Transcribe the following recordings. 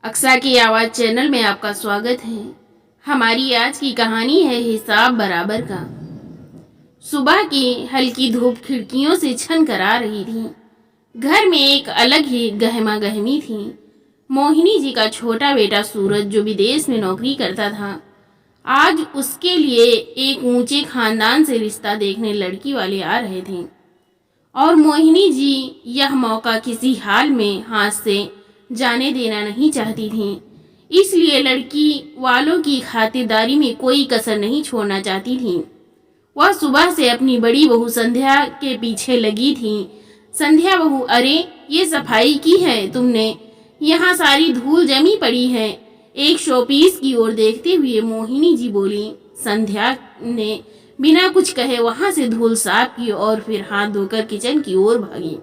अक्सा की आवाज़ चैनल में आपका स्वागत है। हमारी आज की कहानी है हिसाब बराबर का। सुबह की हल्की धूप खिड़कियों से छन कर आ रही थी। घर में एक अलग ही गहमा गहमी थी। मोहिनी जी का छोटा बेटा सूरज, जो विदेश में नौकरी करता था, आज उसके लिए एक ऊंचे खानदान से रिश्ता देखने लड़की वाले आ रहे थे और मोहिनी जी यह मौका किसी हाल में हाथ से जाने देना नहीं चाहती थीं। इसलिए लड़की वालों की खातिरदारी में कोई कसर नहीं छोड़ना चाहती थीं। वह सुबह से अपनी बड़ी बहू संध्या के पीछे लगी थी। संध्या बहू, अरे ये सफाई की है तुमने? यहाँ सारी धूल जमी पड़ी है। एक शोपीस की ओर देखते हुए मोहिनी जी बोली। संध्या ने बिना कुछ कहे वहां से धूल साफ की और फिर हाथ धोकर किचन की ओर भागी।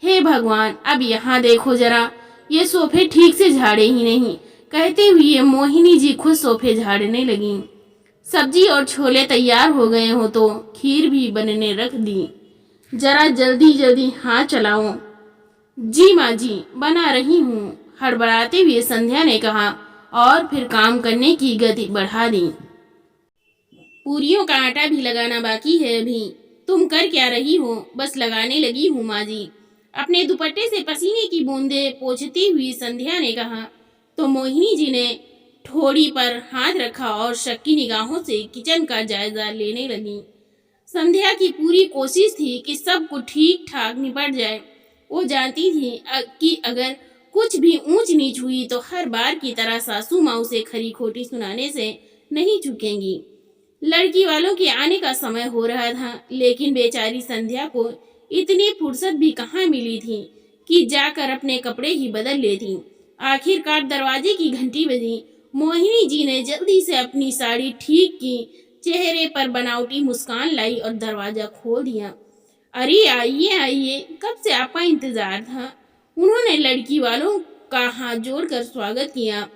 हे भगवान, अब यहाँ देखो जरा, ये सोफे ठीक से झाड़े ही नहीं। कहते हुए मोहिनी जी खुद सोफे झाड़ने लगी। सब्जी और छोले तैयार हो गए हो तो खीर भी बनने रख दी। जरा जल्दी जल्दी हाथ चलाओ। जी माँ जी, बना रही हूँ, हड़बड़ाते हुए संध्या ने कहा और फिर काम करने की गति बढ़ा दी। पूरियों का आटा भी लगाना बाकी है अभी। तुम कर क्या रही हो? बस लगाने लगी हूँ माँ जी, अपने दुपट्टे से पसीने की बूंदें पोंछती हुई संध्या ने कहा। तो मोहिनी जी ने ठोड़ी पर हाथ रखा और शक की निगाहों से किचन का जायजा लेने लगी। संध्या की पूरी कोशिश थी कि सब कुछ ठीक ठाक निपट जाए। वो जानती थी कि अगर कुछ भी ऊंच नीच हुई तो हर बार की तरह सासू माँ उसे खरी खोटी सुनाने से नहीं चूकेंगी। लड़की वालों के आने का समय हो रहा था, लेकिन बेचारी संध्या को इतनी फुर्सत भी कहाँ मिली थी कि जाकर अपने कपड़े ही बदल लेती। आखिरकार दरवाजे की घंटी बजी। मोहिनी जी ने जल्दी से अपनी साड़ी ठीक की, चेहरे पर बनावटी मुस्कान लाई और दरवाजा खोल दिया। अरे आइए आइए, कब से आपका इंतजार था। उन्होंने लड़की वालों का हाथ जोड़कर स्वागत किया।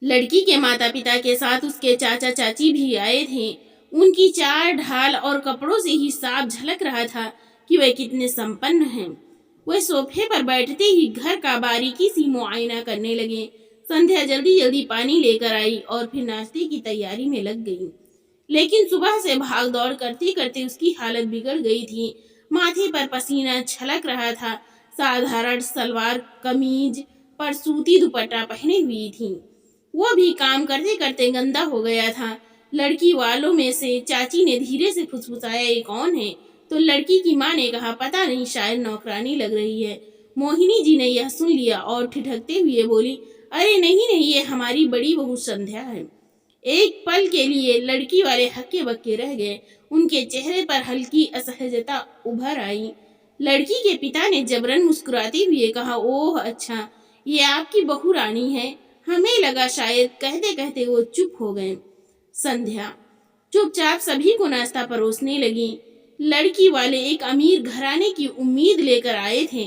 लड़की के माता पिता के साथ उसके चाचा चाची भी आए थे। उनकी चाल ढाल और कपड़ों से ही साफ झलक रहा था कि वे कितने संपन्न हैं। वे सोफे पर बैठते ही घर का बारीकी से मुआयना करने लगे। संध्या जल्दी जल्दी पानी लेकर आई और फिर नाश्ते की तैयारी में लग गई। लेकिन सुबह से भाग दौड़ करते करते उसकी हालत बिगड़ गई थी। माथे पर पसीना छलक रहा था। साधारण सलवार कमीज पर सूती दुपट्टा पहने हुई थी। वो भी काम करते करते गंदा हो गया था। लड़की वालों में से चाची ने धीरे से फुसफुसाया, ये कौन है? तो लड़की की माँ ने कहा, पता नहीं, शायद नौकरानी लग रही है। मोहिनी जी ने यह सुन लिया और ठिठकते हुए बोली, अरे नहीं नहीं, ये हमारी बड़ी बहू संध्या है। एक पल के लिए लड़की वाले हक्के बक्के रह गए। उनके चेहरे पर हल्की असहजता उभर आई। लड़की के पिता ने जबरन मुस्कुराते हुए कहा, ओह अच्छा, ये आपकी बहू रानी है। हमें लगा शायद। कहते कहते वो चुप हो गए। संध्या चुपचाप सभी को नाश्ता परोसने लगी। लड़की वाले एक अमीर घराने की उम्मीद लेकर आए थे,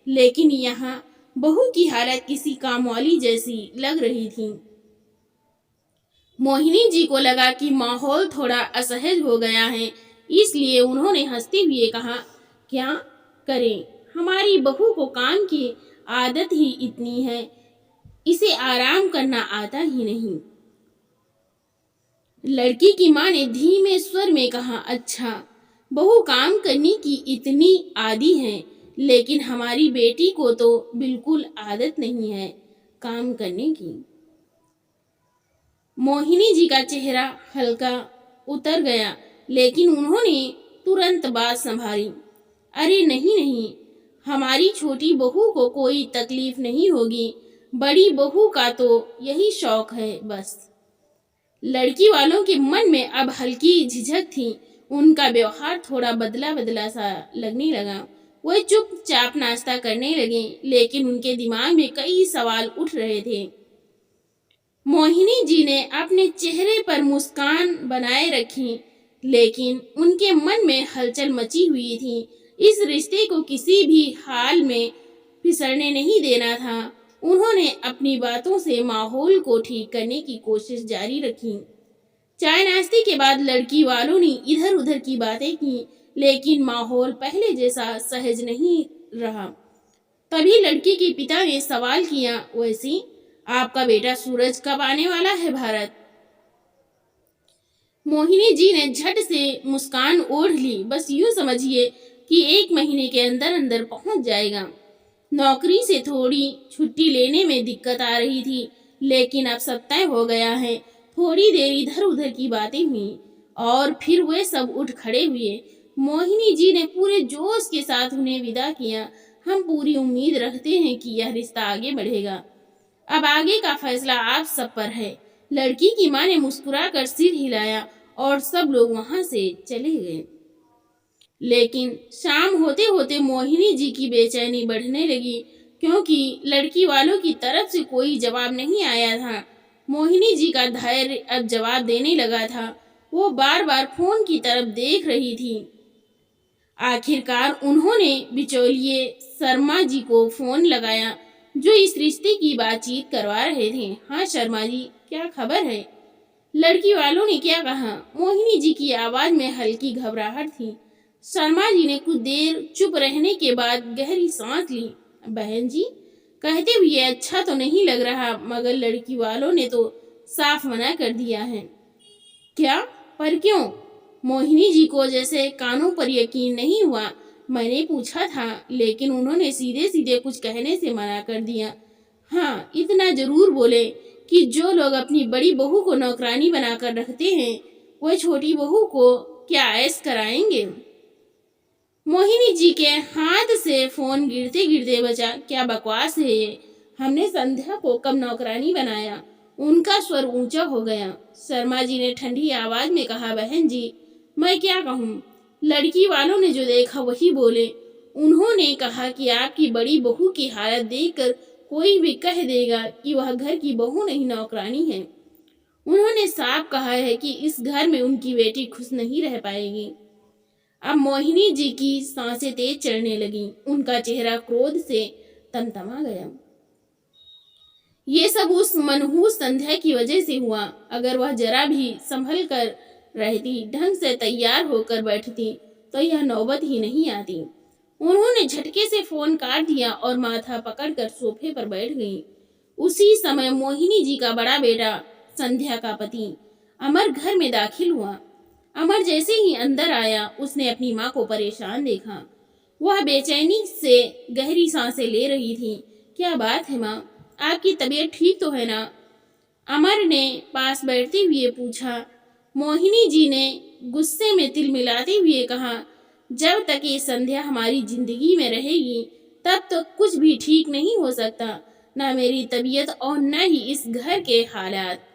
लेकिन यहाँ बहू की हालत किसी कामवाली जैसी लग रही थी। मोहिनी जी को लगा कि माहौल थोड़ा असहज हो गया है, इसलिए उन्होंने हंसते हुए कहा, क्या करें, हमारी बहू को काम की आदत ही इतनी है, इसे आराम करना आता ही नहीं। लड़की की माँ ने धीमे स्वर में कहा, अच्छा, बहू काम करने की इतनी आदी है, लेकिन हमारी बेटी को तो बिल्कुल आदत नहीं है काम करने की। मोहिनी जी का चेहरा हल्का उतर गया, लेकिन उन्होंने तुरंत बात संभाली। अरे नहीं नहीं, हमारी छोटी बहू को कोई तकलीफ नहीं होगी। बड़ी बहू का तो यही शौक है बस। लड़की वालों के मन में अब हल्की झिझक थी। उनका व्यवहार थोड़ा बदला बदला सा लगने लगा। वह चुपचाप नाश्ता करने लगे, लेकिन उनके दिमाग में कई सवाल उठ रहे थे। मोहिनी जी ने अपने चेहरे पर मुस्कान बनाए रखी, लेकिन उनके मन में हलचल मची हुई थी। इस रिश्ते को किसी भी हाल में फिसलने नहीं देना था। उन्होंने अपनी बातों से माहौल को ठीक करने की कोशिश जारी रखी। चाय नाश्ते के बाद लड़की वालों ने इधर उधर की बातें की, लेकिन माहौल पहले जैसा सहज नहीं रहा। तभी लड़की के पिता ने सवाल किया, वैसे आपका बेटा सूरज कब आने वाला है भारत? मोहिनी जी ने झट से मुस्कान ओढ़ ली। बस यूं समझिए कि 1 महीने के अंदर अंदर पहुंच जाएगा। नौकरी से थोड़ी छुट्टी लेने में दिक्कत आ रही थी, लेकिन अब सब तय हो गया है। थोड़ी देर इधर उधर की बातें हुई और फिर वे सब उठ खड़े हुए। मोहिनी जी ने पूरे जोश के साथ उन्हें विदा किया। हम पूरी उम्मीद रखते हैं कि यह रिश्ता आगे बढ़ेगा। अब आगे का फैसला आप सब पर है। लड़की की मां ने मुस्कुराकर सिर हिलाया और सब लोग वहां से चले गए। लेकिन शाम होते होते मोहिनी जी की बेचैनी बढ़ने लगी, क्योंकि लड़की वालों की तरफ से कोई जवाब नहीं आया था। मोहिनी जी का धैर्य अब जवाब देने लगा था। वो बार बार फोन की तरफ देख रही थी। आखिरकार उन्होंने बिचौलिए शर्मा जी को फोन लगाया, जो इस रिश्ते की बातचीत करवा रहे थे। हाँ शर्मा जी, क्या खबर है? लड़की वालों ने क्या कहा? मोहिनी जी की आवाज में हल्की घबराहट थी। शर्मा जी ने कुछ देर चुप रहने के बाद गहरी सांस ली। बहन जी, कहते हुए अच्छा तो नहीं लग रहा, मगर लड़की वालों ने तो साफ मना कर दिया है। क्या? पर क्यों? मोहिनी जी को जैसे कानों पर यकीन नहीं हुआ। मैंने पूछा था, लेकिन उन्होंने सीधे सीधे कुछ कहने से मना कर दिया। हाँ, इतना जरूर बोले कि जो लोग अपनी बड़ी बहू को नौकरानी बनाकर रखते हैं, वह छोटी बहू को क्या ऐश कराएंगे? मोहिनी जी के हाथ से फोन गिरते गिरते बचा। क्या बकवास है ये? हमने संध्या को कब नौकरानी बनाया? उनका स्वर ऊंचा हो गया। शर्मा जी ने ठंडी आवाज में कहा, बहन जी, मैं क्या कहूँ? लड़की वालों ने जो देखा वही बोले। उन्होंने कहा कि आपकी बड़ी बहू की हालत देखकर कोई भी कह देगा कि वह घर की बहू नहीं, नौकरानी है। उन्होंने साफ कहा है कि इस घर में उनकी बेटी खुश नहीं रह पाएगी। अब मोहिनी जी की सांसें तेज चढ़ने लगीं। उनका चेहरा क्रोध से तमतमा गया। ये सब उस मनहूस संध्या की वजह से हुआ। अगर वह जरा भी संभल कर रहती, ढंग से तैयार होकर बैठती, तो यह नौबत ही नहीं आती। उन्होंने झटके से फोन काट दिया और माथा पकड़कर सोफे पर बैठ गईं। उसी समय मोहिनी जी का बड़ा बेटा, संध्या का पति अमर, घर में दाखिल हुआ। अमर जैसे ही अंदर आया, उसने अपनी माँ को परेशान देखा। वह बेचैनी से गहरी सांसें ले रही थी। क्या बात है माँ, आपकी तबीयत ठीक तो है ना? अमर ने पास बैठते हुए पूछा। मोहिनी जी ने गुस्से में तिल मिलाते हुए कहा, जब तक ये संध्या हमारी जिंदगी में रहेगी, तब तक कुछ भी ठीक नहीं हो सकता, ना मेरी तबीयत और न ही इस घर के हालात।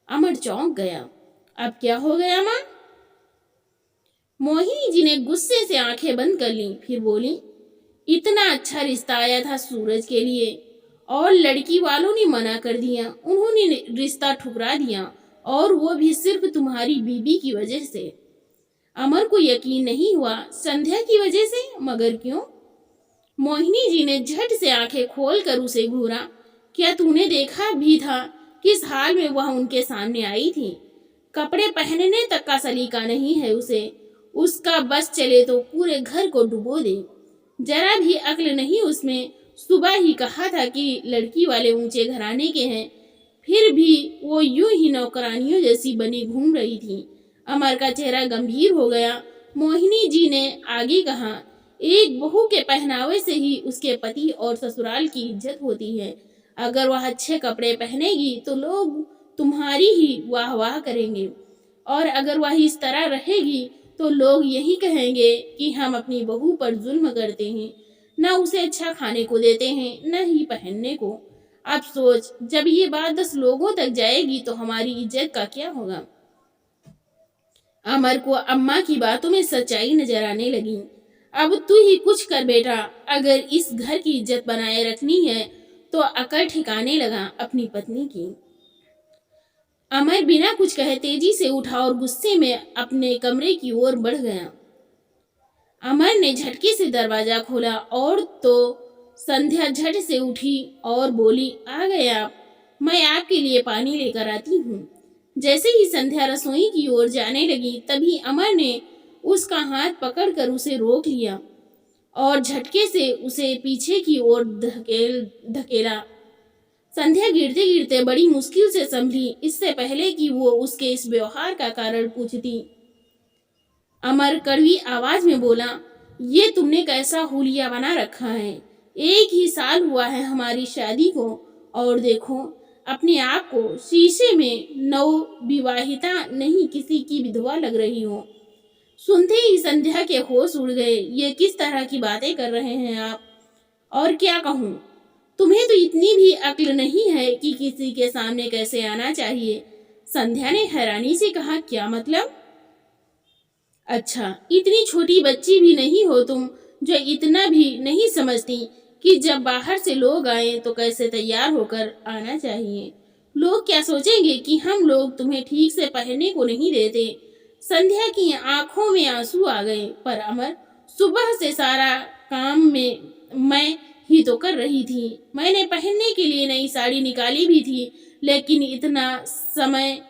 अमर चौंक गया। अब क्या हो गया माँ? मोहिनी जी ने गुस्से से आंखें बंद कर लीं, फिर बोली, इतना अच्छा रिश्ता आया था सूरज के लिए और लड़की वालों ने मना कर दिया। उन्होंने रिश्ता ठुकरा दिया, और वो भी सिर्फ तुम्हारी बीबी की वजह से। अमर को यकीन नहीं हुआ। संध्या की वजह से? मगर क्यों? मोहिनी जी ने झट से आंखें खोलकर उसे घूरा। क्या तूने देखा भी था किस हाल में वह उनके सामने आई थी? कपड़े पहनने तक का सलीका नहीं है उसे। उसका बस चले तो पूरे घर को डुबो दे। जरा भी अक्ल नहीं उसमें। सुबह ही कहा था कि लड़की वाले ऊंचे घराने के हैं, फिर भी वो यूं ही नौकरानियों जैसी बनी घूम रही थी। अमर का चेहरा गंभीर हो गया। मोहिनी जी ने आगे कहा, एक बहू के पहनावे से ही उसके पति और ससुराल की इज्जत होती है। अगर वह अच्छे कपड़े पहनेगी तो लोग तुम्हारी ही वाह वाह करेंगे, और अगर वह इस तरह रहेगी तो लोग यही कहेंगे कि हम अपनी बहू पर जुल्म करते हैं, न उसे अच्छा खाने को देते हैं, न ही पहनने को। अब सोच, जब ये बात 10 लोगों तक जाएगी तो हमारी इज्जत का क्या होगा? अमर को अम्मा की बातों में सच्चाई नजर आने लगी। अब तू ही कुछ कर बेटा, अगर इस घर की इज्जत बनाए रखनी है तो अकल ठिकाने लगा अपनी पत्नी की। अमर बिना कुछ कहे तेजी से उठा और गुस्से में अपने कमरे की ओर बढ़ गया। अमर ने झटके से दरवाजा खोला और तो संध्या झट से उठी और बोली, आ गए आप, मैं आपके लिए पानी लेकर आती हूँ। जैसे ही संध्या रसोई की ओर जाने लगी, तभी अमर ने उसका हाथ पकड़कर उसे रोक लिया। और झटके से उसे पीछे की ओर धकेला। संध्या गिरते गिरते बड़ी मुश्किल से संभली, इससे पहले कि वो उसके इस व्यवहार का कारण पूछती। अमर कड़वी आवाज में बोला, ये तुमने कैसा हुलिया बना रखा है? एक ही साल हुआ है हमारी शादी को, और देखो अपने आप को शीशे में नव विवाहिता नहीं किसी की विधवा लग रही हो। सुनते ही संध्या के होश उड़ गए। ये किस तरह की बातें कर रहे हैं आप? और क्या कहूँ, तुम्हें तो इतनी भी अक्ल नहीं है कि किसी के सामने कैसे आना चाहिए। संध्या ने हैरानी से कहा, क्या मतलब? अच्छा, इतनी छोटी बच्ची भी नहीं हो तुम जो इतना भी नहीं समझती कि जब बाहर से लोग आए तो कैसे तैयार होकर आना चाहिए। लोग क्या सोचेंगे कि हम लोग तुम्हें ठीक से पहनने को नहीं देते। संध्या की आंखों में आंसू आ गए। पर अमर, सुबह से सारा काम में मैं ही तो कर रही थी। मैंने पहनने के लिए नई साड़ी निकाली भी थी, लेकिन इतना समय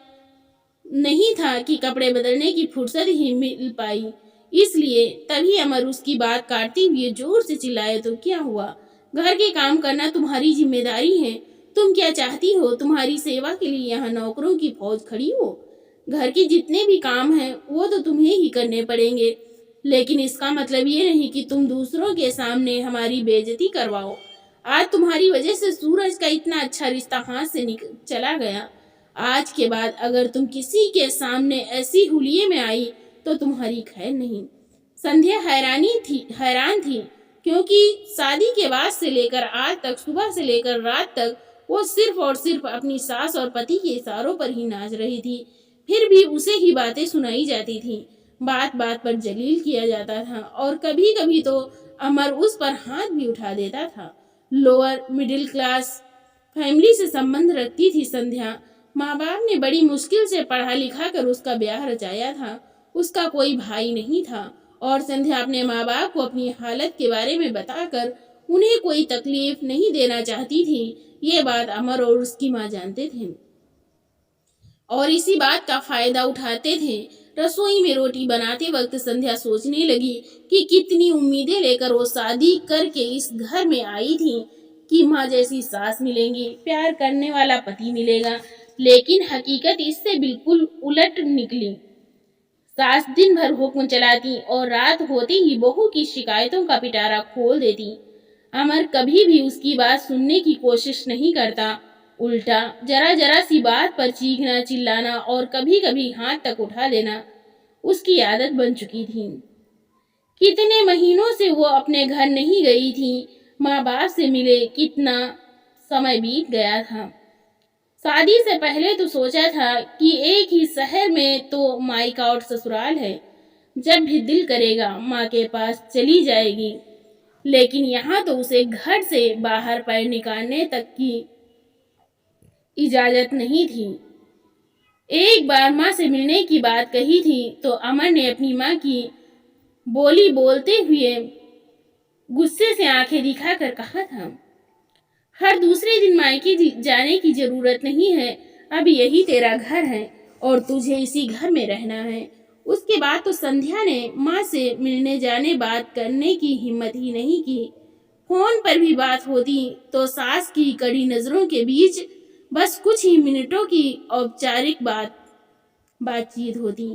नहीं था कि कपड़े बदलने की फुर्सत ही मिल पाई। इसलिए तभी अमर उसकी बात काटते हुए जोर से चिल्लाए, तो क्या हुआ? घर के काम करना तुम्हारी जिम्मेदारी है। तुम क्या चाहती हो तुम्हारी सेवा के लिए यहाँ नौकरों की फौज खड़ी हो? घर के जितने भी काम हैं वो तो तुम्हें ही करने पड़ेंगे, लेकिन इसका मतलब ये नहीं कि तुम दूसरों के सामने हमारी बेइज्जती करवाओ। आज तुम्हारी वजह से सूरज का इतना अच्छा रिश्ता हाथ से चला गया। आज के बाद अगर तुम किसी के सामने ऐसी हुलिये में आई तो तुम्हारी खैर नहीं। संध्या हैरान थी, क्योंकि शादी के बाद से लेकर आज तक, सुबह से लेकर रात तक वो सिर्फ और सिर्फ अपनी सास और पति के इशारों पर ही नाच रही थी। फिर भी उसे ही बातें सुनाई जाती थी, बात बात पर जलील किया जाता था, और कभी कभी तो अमर उस पर हाथ भी उठा देता था। लोअर मिडिल क्लास फैमिली से संबंध रखती थी संध्या। माँ बाप ने बड़ी मुश्किल से पढ़ा लिखा कर उसका ब्याह रचाया था। उसका कोई भाई नहीं था, और संध्या अपने माँ बाप को अपनी हालत के बारे में बताकर उन्हें कोई तकलीफ नहीं देना चाहती थी। ये बात अमर और उसकी माँ जानते थे, और इसी बात का फायदा उठाते थे। रसोई में रोटी बनाते वक्त संध्या सोचने लगी कि कितनी उम्मीदें लेकर वो शादी करके इस घर में आई थी कि माँ जैसी सास मिलेंगी, प्यार करने वाला पति मिलेगा, लेकिन हकीकत इससे बिल्कुल उलट निकली। सास दिन भर हुक्म चलाती और रात होते ही बहू की शिकायतों का पिटारा खोल देती। अमर कभी भी उसकी बात सुनने की कोशिश नहीं करता, उल्टा जरा जरा सी बात पर चीखना, चिल्लाना और कभी कभी हाथ तक उठा देना उसकी आदत बन चुकी थी। कितने महीनों से वो अपने घर नहीं गई थी, माँ बाप से मिले कितना समय बीत गया था। शादी से पहले तो सोचा था कि एक ही शहर में तो मायका और ससुराल है, जब भी दिल करेगा माँ के पास चली जाएगी, लेकिन यहाँ तो उसे घर से बाहर पैर निकालने तक की इजाजत नहीं थी। एक बार माँ से मिलने की बात कही थी तो अमर ने अपनी माँ की बोली बोलते हुए गुस्से से आंखें दिखाकर कहा था, हर दूसरे दिन मायके जाने की जरूरत नहीं है, अब यही तेरा घर है और तुझे इसी घर में रहना है। उसके बाद तो संध्या ने माँ से मिलने जाने बात करने की हिम्मत ही नहीं की। फोन पर भी बात होती तो सास की कड़ी नजरों के बीच बस कुछ ही मिनटों की औपचारिक बातचीत होती।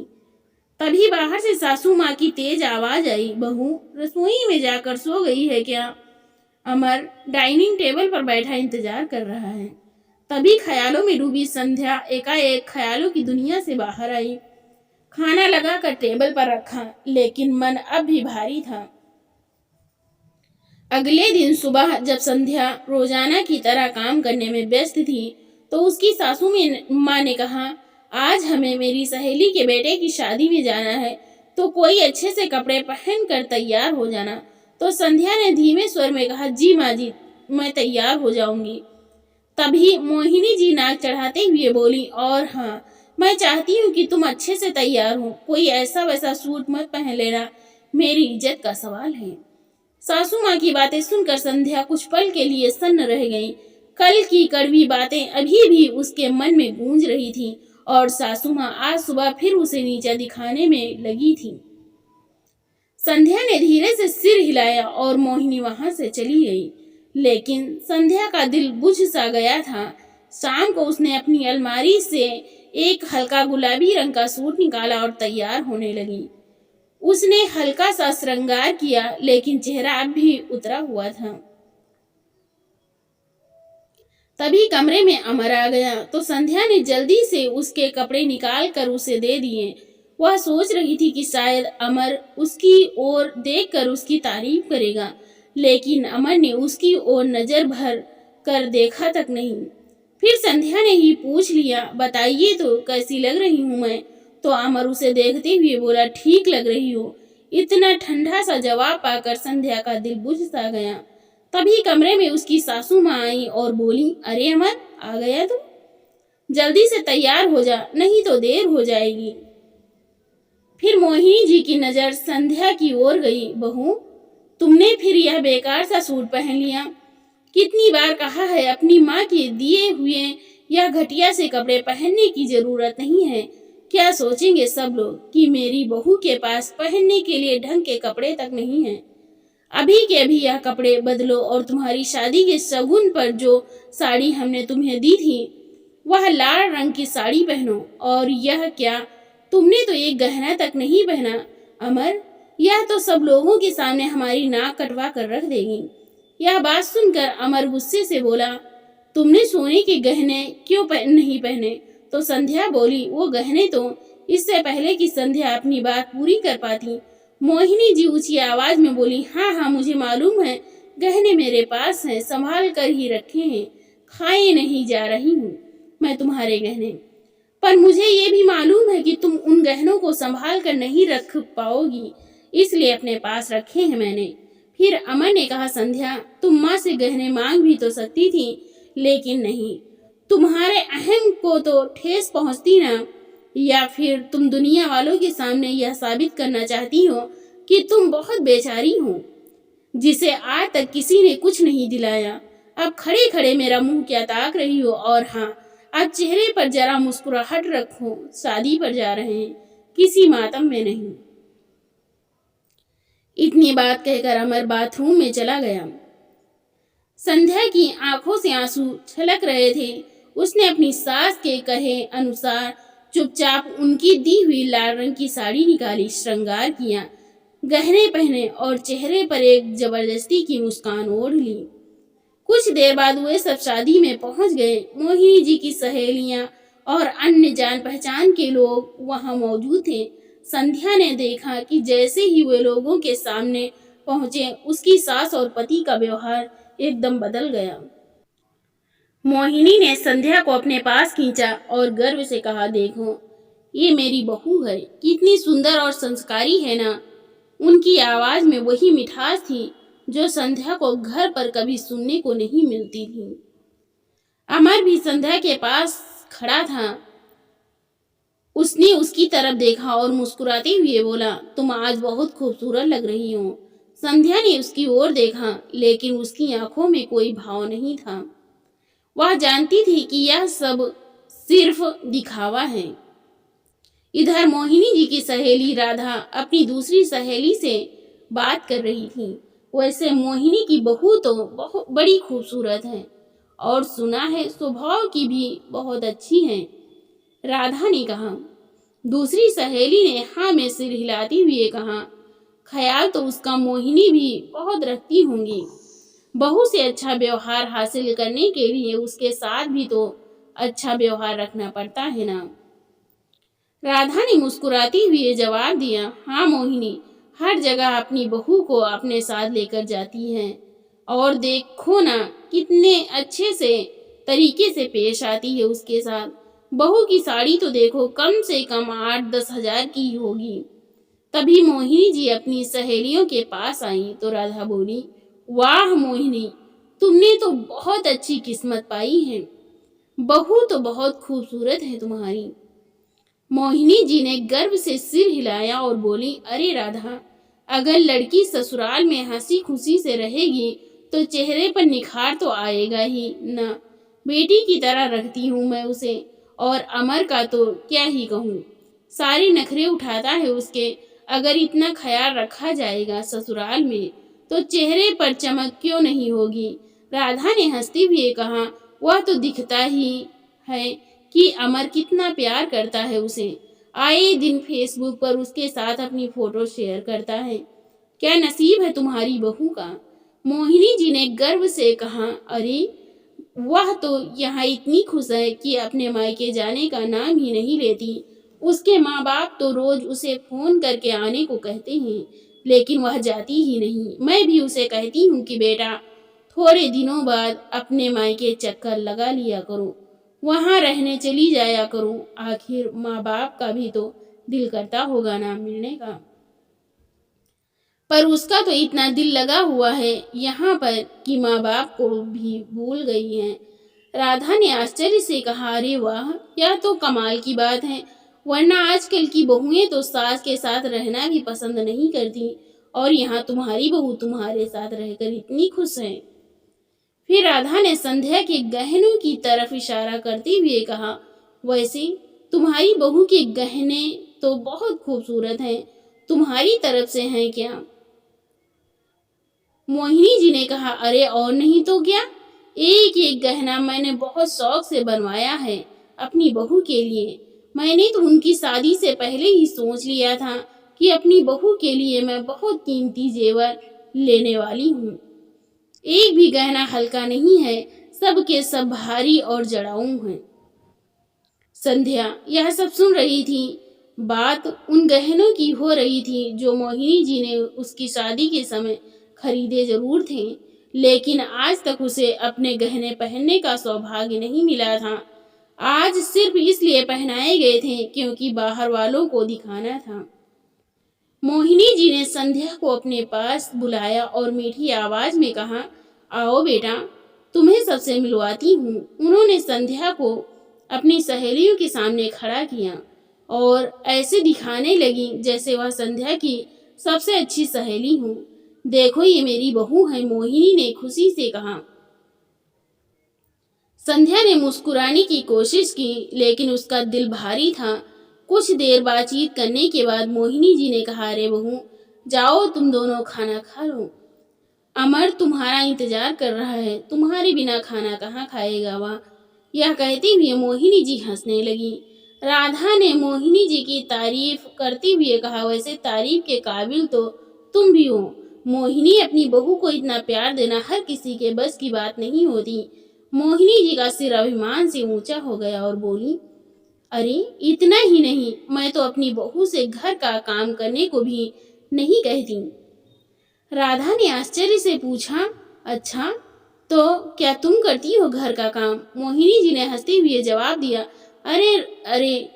तभी बाहर से सासू माँ की तेज आवाज आई, बहू रसोई में जाकर सो गई है क्या? अमर डाइनिंग टेबल पर बैठा इंतजार कर रहा है। तभी ख्यालों में डूबी संध्या एकाएक ख्यालों की दुनिया से बाहर आई। खाना लगाकर टेबल पर रखा, लेकिन मन अब भी भारी था। अगले दिन सुबह जब संध्या रोजाना की तरह काम करने में व्यस्त थी तो उसकी सासू माँ ने कहा, आज हमें मेरी सहेली के बेटे की शादी में जाना है, तो कोई अच्छे से कपड़े पहन कर तैयार हो जाना। तो संध्या ने धीमे स्वर में कहा, जी माँ जी, मैं तैयार हो जाऊंगी। तभी मोहिनी जी नाक चढ़ाते हुए बोली, और हाँ, मैं चाहती हूँ कि तुम अच्छे से तैयार हो, कोई ऐसा वैसा सूट मत पहन लेना, मेरी इज्जत का सवाल है। सासू माँ की बातें सुनकर संध्या कुछ पल के लिए सन्न रह गई। कल की कड़वी बातें अभी भी उसके मन में गूंज रही थी, और सासू माँ आज सुबह फिर उसे नीचा दिखाने में लगी थी। संध्या ने धीरे से सिर हिलाया और मोहिनी वहां से चली गई। लेकिन संध्या का दिल बुझ सा गया था। शाम को उसने अपनी अलमारी से एक हल्का गुलाबी रंग का सूट निकाला और तैयार होने लगी। उसने हल्का सा श्रृंगार किया, लेकिन चेहरा अब भी उतरा हुआ था। तभी कमरे में अमर आ गया तो संध्या ने जल्दी से उसके कपड़े निकाल कर उसे दे दिए। वह सोच रही थी कि शायद अमर उसकी ओर देखकर उसकी तारीफ करेगा, लेकिन अमर ने उसकी ओर नजर भर कर देखा तक नहीं। फिर संध्या ने ही पूछ लिया, बताइए तो कैसी लग रही हूँ मैं? तो अमर उसे देखते हुए बोला, ठीक लग रही हो। इतना ठंडा सा जवाब पाकर संध्या का दिल बुझ सा गया। तभी कमरे में उसकी सासू माँ आई और बोली, अरे अमर, आ गया तू? जल्दी से तैयार हो जा, नहीं तो देर हो जाएगी। फिर मोहिनी जी की नजर संध्या की ओर गई। बहू, तुमने फिर यह बेकार सा सूट पहन लिया। कितनी बार कहा है, अपनी माँ के दिए हुए यह घटिया से कपड़े पहनने की जरूरत नहीं है। क्या सोचेंगे सब लोग कि मेरी बहू के पास पहनने के लिए ढंग के कपड़े तक नहीं है। अभी के अभी यह कपड़े बदलो और तुम्हारी शादी के शगुन पर जो साड़ी हमने तुम्हें दी थी वह लाल रंग की साड़ी पहनो। और यह क्या, तुमने तो एक गहना तक नहीं पहना। अमर, यह तो सब लोगों के सामने हमारी नाक कटवा कर रख देगी। यह बात सुनकर अमर गुस्से से बोला, तुमने सोने के गहने क्यों नहीं पहने? तो संध्या बोली, वो गहने तो इससे पहले कि संध्या अपनी बात पूरी कर पाती, मोहिनी जी ऊंची आवाज में बोली, हाँ हाँ मुझे मालूम है, गहने मेरे पास हैं, संभाल कर ही रखे हैं, खाए नहीं जा रही हूँ मैं तुम्हारे गहने। पर मुझे ये भी मालूम है कि तुम उन गहनों को संभाल कर नहीं रख पाओगी, इसलिए अपने पास रखे हैं मैंने। फिर अमर ने कहा, संध्या, तुम माँ से गहने मांग भी तो सकती थी, लेकिन नहीं। तुम्हारे अहम को तो ठेस पहुंचती ना। या फिर तुम दुनिया वालों के सामने यह साबित करना चाहती हो कि तुम बहुत बेचारी हो, जिसे आज तक किसी ने कुछ नहीं दिलाया। अब खड़े खड़े मेरा मुंह क्या ताक रही हो? और हाँ, अब चेहरे पर जरा मुस्कुराहट रखो, शादी पर जा रहे हैं, किसी मातम में नहीं। इतनी बात कहकर अमर बाथरूम में चला गया। संध्या की आंखों से आंसू छलक रहे थे। उसने अपनी सास के कहे अनुसार चुपचाप उनकी दी हुई लाल रंग की साड़ी निकाली, श्रृंगार किया, गहने पहने और चेहरे पर एक जबरदस्ती की मुस्कान ओढ़ ली। कुछ देर बाद वे सब शादी में पहुंच गए। मोहिनी जी की सहेलियां और अन्य जान पहचान के लोग वहां मौजूद थे। संध्या ने देखा कि जैसे ही वे लोगों के सामने पहुंचे, उसकी सास और पति का व्यवहार एकदम बदल गया। मोहिनी ने संध्या को अपने पास खींचा और गर्व से कहा, देखो, ये मेरी बहू है, कितनी सुंदर और संस्कारी है ना। उनकी आवाज में वही मिठास थी जो संध्या को घर पर कभी सुनने को नहीं मिलती थी। अमर भी संध्या के पास खड़ा था। उसने उसकी तरफ देखा और मुस्कुराते हुए बोला, तुम आज बहुत खूबसूरत लग रही हो। संध्या ने उसकी ओर देखा, लेकिन उसकी आंखों में कोई भाव नहीं था। वह जानती थी कि यह सब सिर्फ दिखावा है। इधर मोहिनी जी की सहेली राधा अपनी दूसरी सहेली से बात कर रही थी। वैसे मोहिनी की बहू तो बहुत बड़ी खूबसूरत है और सुना है स्वभाव की भी बहुत अच्छी है, राधा ने कहा। दूसरी सहेली ने हाँ में सिर हिलाती हुए कहा, ख्याल तो उसका मोहिनी भी बहुत रखती होंगी। बहू से अच्छा व्यवहार हासिल करने के लिए उसके साथ भी तो अच्छा व्यवहार रखना पड़ता है ना। राधा ने मुस्कुराती हुए जवाब दिया, हाँ मोहिनी हर जगह अपनी बहू को अपने साथ लेकर जाती है और देखो ना कितने अच्छे से तरीके से पेश आती है उसके साथ। बहू की साड़ी तो देखो कम से कम 8-10 हजार की होगी। तभी मोहिनी जी अपनी सहेलियों के पास आई तो राधा बोली, वाह मोहिनी, तुमने तो बहुत अच्छी किस्मत पाई है, बहू तो बहुत खूबसूरत है तुम्हारी। मोहिनी जी ने गर्व से सिर हिलाया और बोली, अरे राधा, अगर लड़की ससुराल में हंसी खुशी से रहेगी तो चेहरे पर निखार तो आएगा ही ना। बेटी की तरह रखती हूँ मैं उसे, और अमर का तो क्या ही कहूँ, सारे नखरे उठाता है उसके। अगर इतना ख्याल रखा जाएगा ससुराल में तो चेहरे पर चमक क्यों नहीं होगी। राधा ने हंसते हुए कहा, वह तो दिखता ही है कि अमर कितना प्यार करता है उसे। आए दिन फेसबुक पर उसके साथ अपनी फोटो शेयर करता है। क्या नसीब है तुम्हारी बहू का। मोहिनी जी ने गर्व से कहा, अरे वह तो यहाँ इतनी खुश है कि अपने मायके जाने का नाम ही नहीं लेती। उसके माँ बाप तो रोज उसे फोन करके आने को कहते हैं, लेकिन वह जाती ही नहीं। मैं भी उसे कहती हूँ कि बेटा थोड़े दिनों बाद अपने मायके चक्कर लगा लिया करो, वहाँ रहने चली जाया करो। आखिर माँ बाप का भी तो दिल करता होगा ना मिलने का, पर उसका तो इतना दिल लगा हुआ है यहाँ पर कि माँ बाप को भी भूल गई है। राधा ने आश्चर्य से कहा, अरे वाह, यह तो कमाल की बात है, वरना आजकल की बहुएं तो सास के साथ रहना भी पसंद नहीं करती, और यहाँ तुम्हारी बहू तुम्हारे साथ रहकर इतनी खुश है। फिर राधा ने संध्या के गहनों की तरफ इशारा करते हुए कहा, वैसे तुम्हारी बहू के गहने तो बहुत खूबसूरत हैं, तुम्हारी तरफ से हैं क्या। मोहिनी जी ने कहा, अरे और नहीं तो क्या, एक एक गहना मैंने बहुत शौक से बनवाया है अपनी बहू के लिए। मैंने तो उनकी शादी से पहले ही सोच लिया था कि अपनी बहू के लिए मैं बहुत कीमती जेवर लेने वाली हूँ। एक भी गहना हल्का नहीं है, सब के सब भारी और जड़ाऊ हैं। संध्या यह सब सुन रही थी। बात उन गहनों की हो रही थी जो मोहिनी जी ने उसकी शादी के समय खरीदे जरूर थे, लेकिन आज तक उसे अपने गहने पहनने का सौभाग्य नहीं मिला था। आज सिर्फ इसलिए पहनाए गए थे क्योंकि बाहर वालों को दिखाना था। मोहिनी जी ने संध्या को अपने पास बुलाया और मीठी आवाज में कहा, आओ बेटा, तुम्हें सबसे मिलवाती हूँ। उन्होंने संध्या को अपनी सहेलियों के सामने खड़ा किया और ऐसे दिखाने लगी जैसे वह संध्या की सबसे अच्छी सहेली हूँ। देखो ये मेरी बहू है, मोहिनी ने खुशी से कहा। संध्या ने मुस्कुराने की कोशिश की, लेकिन उसका दिल भारी था। कुछ देर बातचीत करने के बाद मोहिनी जी ने कहा, अरे बहू, जाओ तुम दोनों खाना खा लो, अमर तुम्हारा इंतजार कर रहा है, तुम्हारे बिना खाना कहाँ खाएगा वह। यह कहती हुए मोहिनी जी हंसने लगी। राधा ने मोहिनी जी की तारीफ करते हुए कहा, वैसे तारीफ के काबिल तो तुम भी हो मोहिनी, अपनी बहू को इतना प्यार देना हर किसी के बस की बात नहीं होती। मोहिनी जी का सिर अभिमान से ऊंचा हो गया और बोली, अरे इतना ही नहीं, मैं तो अपनी बहू से घर का काम करने को भी नहीं कहती। राधा ने आश्चर्य से पूछा, अच्छा तो क्या तुम करती हो घर का काम। मोहिनी जी ने हंसते हुए जवाब दिया, अरे अरे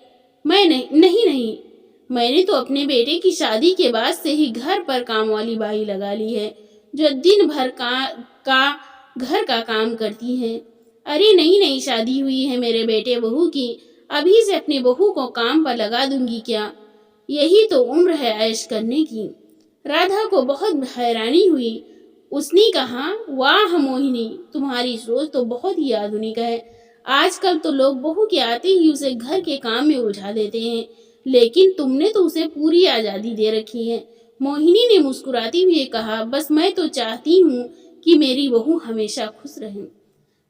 मैं नहीं, मैंने तो अपने बेटे की शादी के बाद से ही घर पर काम वाली बाई लगा ली है, जो दिन भर का घर का काम करती है। अरे नहीं, शादी हुई है मेरे बेटे बहू की, अभी से अपनी बहू को काम पर लगा दूंगी क्या। यही तो उम्र है ऐश करने की। राधा को बहुत हैरानी हुई। उसने कहा, वाह मोहिनी, तुम्हारी सोच तो बहुत ही आधुनिक है। आजकल तो लोग बहू के आते ही उसे घर के काम में उलझा देते हैं, लेकिन तुमने तो उसे पूरी आज़ादी दे रखी है। मोहिनी ने मुस्कुराते हुए कहा, बस मैं तो चाहती हूँ कि मेरी बहू हमेशा खुश रहे।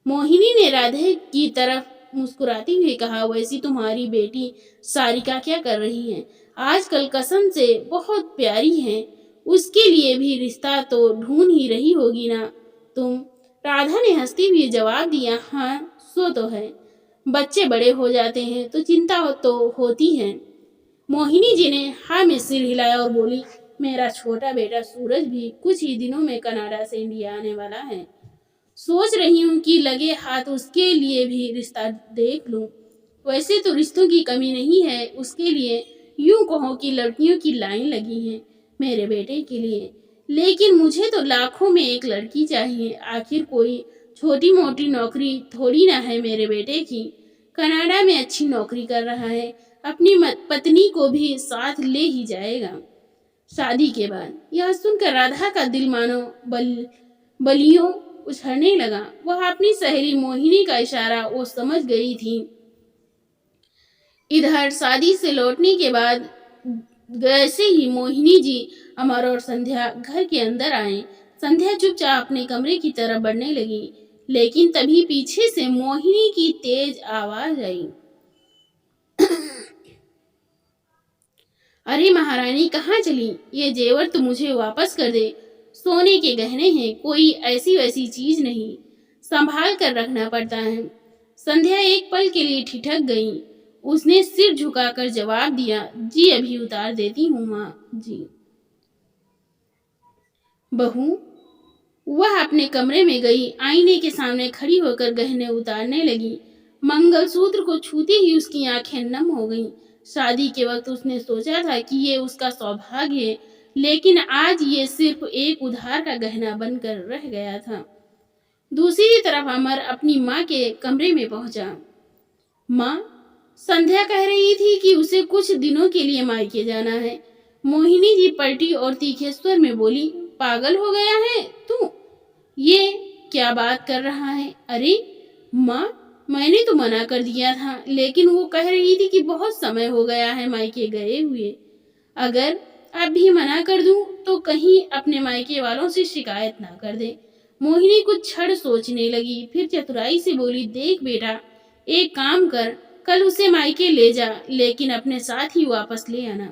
मोहिनी ने राधे की तरफ मुस्कुराते हुए कहा, वैसी तुम्हारी बेटी सारिका क्या कर रही है। आजकल कसम से बहुत प्यारी है, उसके लिए भी रिश्ता तो ढूंढ ही रही होगी ना तुम। राधा ने हंसते हुए जवाब दिया, हाँ सो तो है, बच्चे बड़े हो जाते हैं तो चिंता तो होती है। मोहिनी जी ने हाँ में सिर हिलाया और बोली, मेरा छोटा बेटा सूरज भी कुछ ही दिनों में कनाडा से इंडिया आने वाला है। सोच रही हूँ कि लगे हाथ उसके लिए भी रिश्ता देख लूँ। वैसे तो रिश्तों की कमी नहीं है उसके लिए, यूं कहो कि लड़कियों की लाइन लगी है मेरे बेटे के लिए, लेकिन मुझे तो लाखों में एक लड़की चाहिए। आखिर कोई छोटी मोटी नौकरी थोड़ी ना है मेरे बेटे की। कनाडा में अच्छी नौकरी कर रहा है, अपनी पत्नी को भी साथ ले ही जाएगा शादी के बाद। यह सुनकर राधा का दिल मानो बलियों उछलने लगा। वह अपनी सहेली मोहिनी का इशारा वो समझ गई थी। इधर शादी से लौटने के बाद वैसे ही मोहिनी जी, अमर और संध्या घर के अंदर आए। संध्या चुपचाप अपने कमरे की तरफ बढ़ने लगी, लेकिन तभी पीछे से मोहिनी की तेज आवाज आई। अरे महारानी, कहाँ चली? ये जेवर तो मुझे वापस कर दे। सोने के गहने हैं, कोई ऐसी वैसी चीज नहीं, संभाल कर रखना पड़ता है। संध्या एक पल के लिए ठिठक गई। उसने सिर झुकाकर जवाब दिया, जी अभी उतार देती हूँ माँ जी। बहू, वह अपने कमरे में गई, आईने के सामने खड़ी होकर गहने उतारने लगी। मंगलसूत्र को छूते ही उसकी आंखें नम हो गईं। शादी के वक्त उसने सोचा था कि ये उसका सौभाग्य है, लेकिन आज ये सिर्फ एक उधार का गहना बनकर रह गया था। दूसरी तरफ अमर अपनी माँ के कमरे में पहुंचा। माँ, संध्या कह रही थी कि उसे कुछ दिनों के लिए मायके जाना है। मोहिनी जी पलटी और तीखे स्वर में बोली, पागल हो गया है तू? ये क्या बात कर रहा है? अरे माँ, मैंने तो मना कर दिया था, लेकिन वो कह रही थी कि बहुत समय हो गया है मायके गए हुए। अगर अब भी मना कर दूं तो कहीं अपने मायके वालों से शिकायत ना कर दे। मोहिनी कुछ क्षण सोचने लगी, फिर चतुराई से बोली, देख बेटा, एक काम कर, कल उसे मायके ले जा, लेकिन अपने साथ ही वापस ले आना।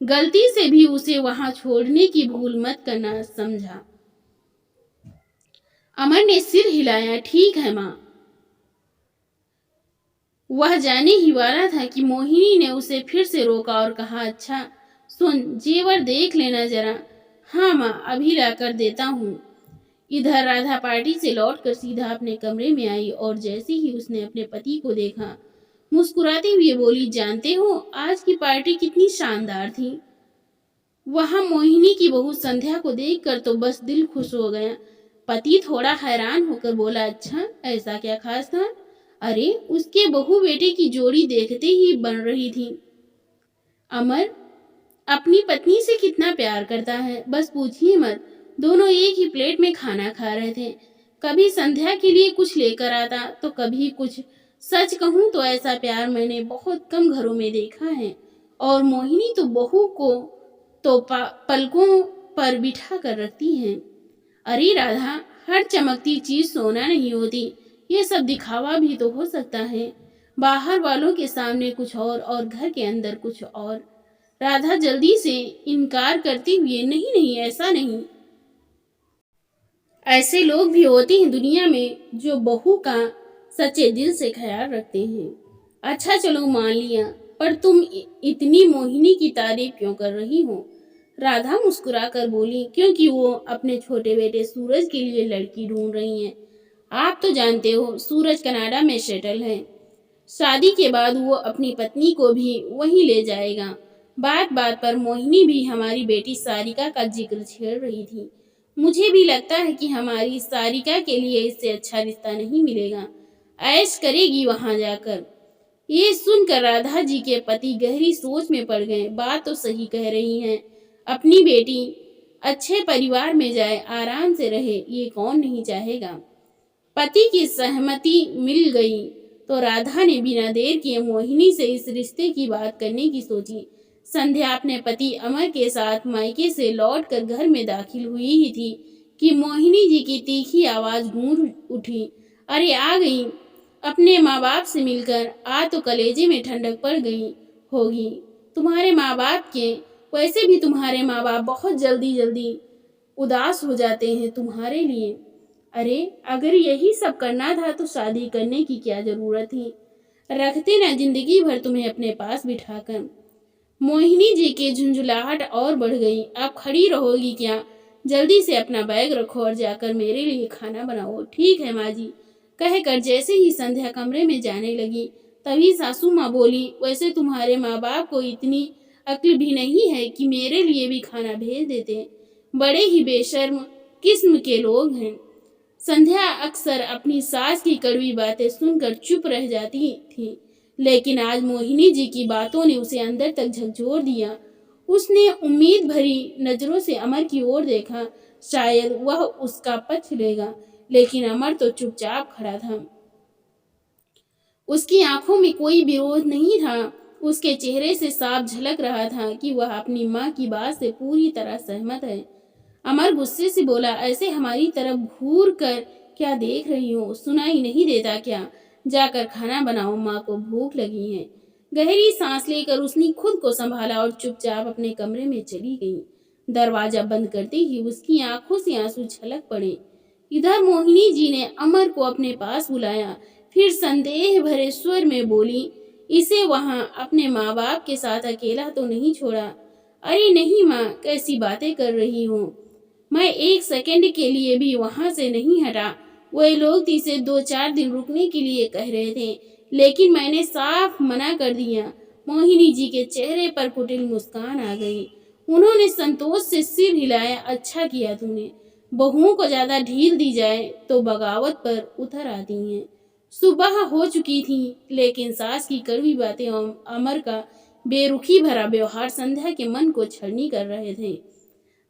गलती से भी उसे वहां छोड़ने की भूल मत करना, समझा? अमर ने सिर हिलाया। ठीक है माँ। वह जाने ही वाला था कि मोहिनी ने उसे फिर से रोका और कहा, अच्छा सुन, जेवर देख लेना जरा। हाँ माँ, अभी लाकर देता हूँ। इधर राधा पार्टी से लौटकर सीधा अपने कमरे में आई और जैसे ही उसने अपने पति को देखा, मुस्कुराते हुए बोली, जानते हो आज की पार्टी कितनी शानदार थी। वहां मोहिनी की बहू संध्या को देखकर तो बस दिल खुश हो गया। पति थोड़ा हैरान होकर बोला, अच्छा ऐसा क्या खास था? अरे उसके बहू बेटे की जोड़ी देखते ही बन रही थी। अमर अपनी पत्नी से कितना प्यार करता है, बस पूछिए मत। दोनों एक ही प्लेट में खाना खा रहे थे। कभी संध्या के लिए कुछ लेकर आता तो कभी कुछ। सच कहूं तो ऐसा प्यार मैंने बहुत कम घरों में देखा है। और मोहिनी तो बहू को तो पलकों पर बिठा कर रखती हैं। अरे राधा, हर चमकती चीज सोना नहीं होती। ये सब दिखावा भी तो हो सकता है। बाहर वालों के सामने कुछ और घर के अंदर कुछ और। राधा जल्दी से इनकार करते हुए, नहीं नहीं, ऐसा नहीं। ऐसे लोग भी होते हैं दुनिया में जो बहू का सच्चे दिल से ख्याल रखते हैं। अच्छा चलो मान लिया, पर तुम इतनी मोहिनी की तारीफ क्यों कर रही हो? राधा मुस्कुराकर बोली, क्योंकि वो अपने छोटे बेटे सूरज के लिए लड़की ढूंढ रही हैं। आप तो जानते हो सूरज कनाडा में सेटल है। शादी के बाद वो अपनी पत्नी को भी वहीं ले जाएगा। बात बात पर मोहिनी भी हमारी बेटी सारिका का जिक्र छेड़ रही थी। मुझे भी लगता है कि हमारी सारिका के लिए इससे अच्छा रिश्ता नहीं मिलेगा। ऐश करेगी वहां जाकर। ये सुनकर राधा जी के पति गहरी सोच में पड़ गए। बात तो सही कह रही हैं। अपनी बेटी अच्छे परिवार में जाए, आराम से रहे, ये कौन नहीं चाहेगा। पति की सहमति मिल गई तो राधा ने बिना देर किए मोहिनी से इस रिश्ते की बात करने की सोची। संध्या अपने पति अमर के साथ मायके से लौटकर घर में दाखिल हुई ही थी कि मोहिनी जी की तीखी आवाज गूंज उठी, अरे आ गई। अपने माँ बाप से मिलकर आ तो कलेजे में ठंडक पड़ गई होगी। तुम्हारे माँ बाप के, वैसे भी तुम्हारे माँ बाप बहुत जल्दी जल्दी उदास हो जाते हैं तुम्हारे लिए। अरे अगर यही सब करना था तो शादी करने की क्या जरूरत थी? रखते ना जिंदगी भर तुम्हें अपने पास बिठाकर। मोहिनी जी की झुंझुलाहट और बढ़ गई। आप खड़ी रहोगी क्या? जल्दी से अपना बैग रखो और जाकर मेरे लिए खाना बनाओ। ठीक है माँ जी, कहकर जैसे ही संध्या कमरे में जाने लगी, तभी सासू माँ बोली, वैसे तुम्हारे माँ बाप को इतनी अक्ल भी नहीं है कि मेरे लिए भी खाना भेज देते। बड़े ही बेशर्म किस्म के लोग हैं। संध्या अक्सर अपनी सास की कड़वी बातें सुनकर चुप रह जाती थी, लेकिन आज मोहिनी जी की बातों ने उसे अंदर तक झकझोर दिया। उसने उम्मीद भरी नजरों से अमर की ओर देखा, शायद वह उसका पक्ष लेगा, लेकिन अमर तो चुपचाप खड़ा था। उसकी आंखों में कोई विरोध नहीं था। उसके चेहरे से साफ झलक रहा था कि वह अपनी माँ की बात से पूरी तरह सहमत है। अमर गुस्से से बोला, ऐसे हमारी तरफ घूर कर क्या देख रही हो? सुनाई नहीं देता क्या? जाकर खाना बनाओ, माँ को भूख लगी है। गहरी सांस लेकर उसने खुद को संभाला और चुपचाप अपने कमरे में चली गई। दरवाजा बंद करते ही उसकी आंखों से आंसू छलक पड़े। इधर मोहिनी जी ने अमर को अपने पास बुलाया, फिर संदेह भरे स्वर में बोली, इसे वहां अपने माँ बाप के साथ अकेला तो नहीं छोड़ा? अरे नहीं माँ, कैसी बातें कर रही हो? मैं एक सेकंड के लिए भी वहां से नहीं हटा। वही लोग इसे 2-4 दिन रुकने के लिए कह रहे थे, लेकिन मैंने साफ मना कर दिया। मोहिनी जी के चेहरे पर कुटिल मुस्कान आ गई। उन्होंने संतोष से सिर हिलाया, अच्छा किया तूने। बहुओं को ज्यादा ढील दी जाए तो बगावत पर उतर आती हैं। सुबह हो चुकी थी, लेकिन सास की कड़वी बातें और अमर का बेरुखी भरा व्यवहार संध्या के मन को छलनी कर रहे थे।